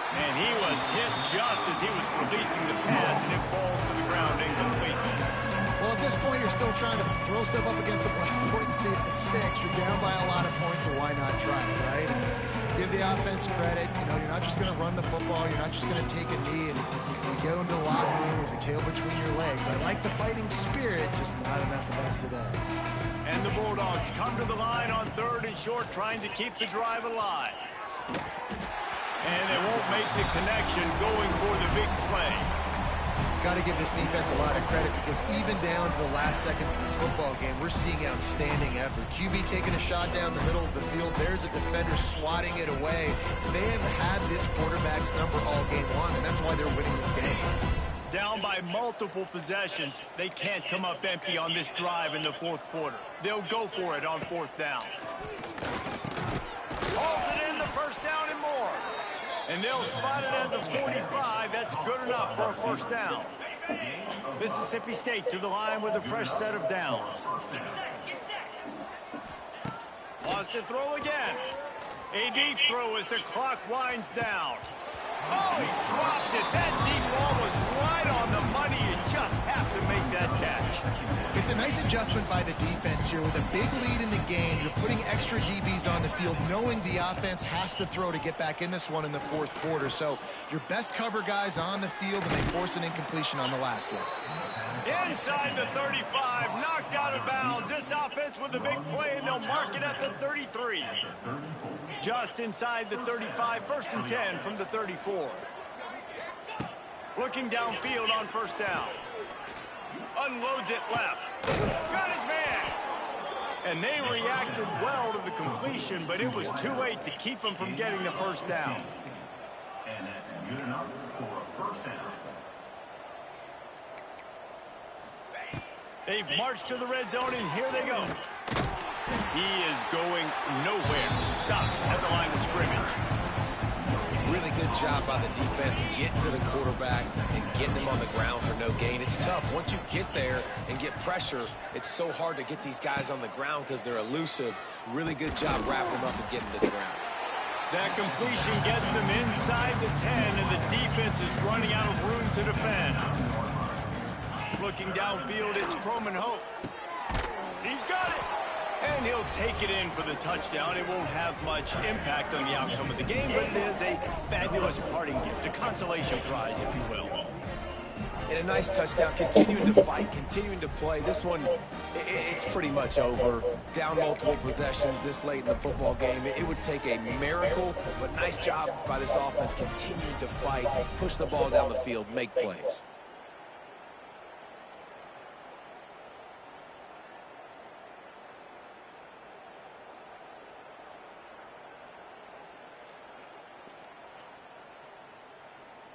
And he was hit just as he was releasing the pass, and it falls to the ground incomplete. Well, at this point, you're still trying to throw stuff up against the blackboard and see if it sticks. You're down by a lot of points, so why not try it, right? And give the offense credit. You know, you're not just going to run the football. You're not just going to take a knee and you go into the locker room with your tail between your legs. I like the fighting spirit, just not enough of that today. And the Bulldogs come to the line on third and short, trying to keep the drive alive. And they won't make the connection going for the big play. Got to give this defense a lot of credit because even down to the last seconds of this football game, we're seeing outstanding effort. QB taking a shot down the middle of the field. There's a defender swatting it away. They have had this quarterback's number all game long, and that's why they're winning this game. Down by multiple possessions, they can't come up empty on this drive in the fourth quarter. They'll go for it on fourth down. Hauls it in, the first down and more. And they'll spot it at the 45. That's good enough for a first down. Mississippi State to the line with a fresh set of downs. Wants to throw again. A deep throw as the clock winds down. Oh, he dropped it. That deep ball was right on the money. You just have to make that catch. It's a nice adjustment by the defense here. With a big lead in the game, you're putting extra DBs on the field, knowing the offense has to throw to get back in this one in the fourth quarter. So your best cover guys on the field, and they force an incompletion on the last one. Inside the 35, knocked out of bounds. This offense with a big play, and they'll mark it at the 33. Just inside the 35, first and 10 from the 34. Looking downfield on first down. Unloads it left. Got his man. And they reacted well to the completion, but it was too late to keep them from getting the first down. And that's good enough for a first down. They've marched to the red zone, and here they go. He is going nowhere. Stopped at the line of scrimmage. Really good job by the defense getting to the quarterback and getting him on the ground for no gain. It's tough. Once you get there and get pressure, it's so hard to get these guys on the ground because they're elusive. Really good job wrapping them up and getting to the ground. That completion gets them inside the 10, and the defense is running out of room to defend. Looking downfield, it's Croman Hope. He's got it. And he'll take it in for the touchdown. It won't have much impact on the outcome of the game, but it is a fabulous parting gift, a consolation prize, if you will. And a nice touchdown, continuing to fight, continuing to play. This one, it's pretty much over. Down multiple possessions this late in the football game. It would take a miracle, but nice job by this offense continuing to fight, push the ball down the field, make plays.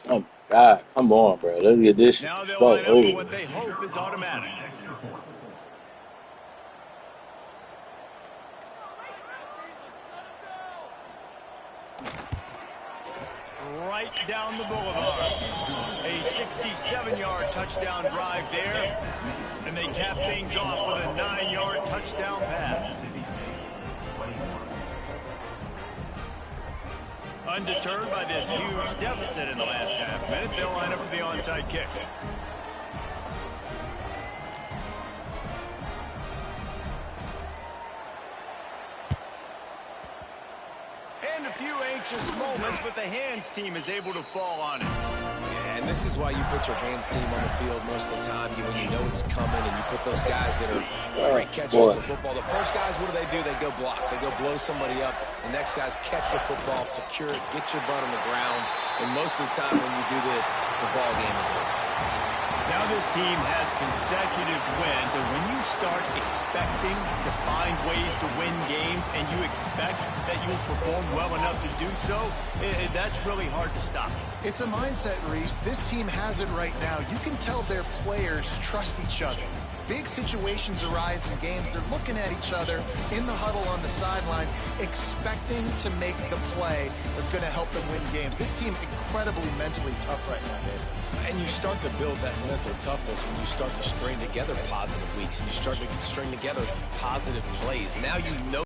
Oh, God, come on, bro. Let's get this Now they'll fuck line up for over what with. they hope is automatic. Right down the boulevard. A 67-yard touchdown drive there. And they cap things off with a 9-yard touchdown pass. Undeterred by this huge deficit in the last half minute, they'll line up for the onside kick. And a few anxious moments, but the hands team is able to fall on it. Yeah, and this is why you put your hands team on the field most of the time, when you know it's coming, and you put those guys that are great catchers in the football. The first guys, what do? They go block. They go blow somebody up. The next guys catch the football, secure it, get your butt on the ground. And most of the time when you do this, the ball game is over. Now this team has consecutive wins, and when you start expecting to find ways to win games and you expect that you'll perform well enough to do so, that's really hard to stop. It's a mindset, Reese. This team has it right now. You can tell their players trust each other. Big situations arise in games. They're looking at each other in the huddle on the sideline, expecting to make the play that's going to help them win games. This team incredibly mentally tough right now, Dave. And you start to build that mental toughness when you start to string together positive weeks and you string together positive plays. Now you know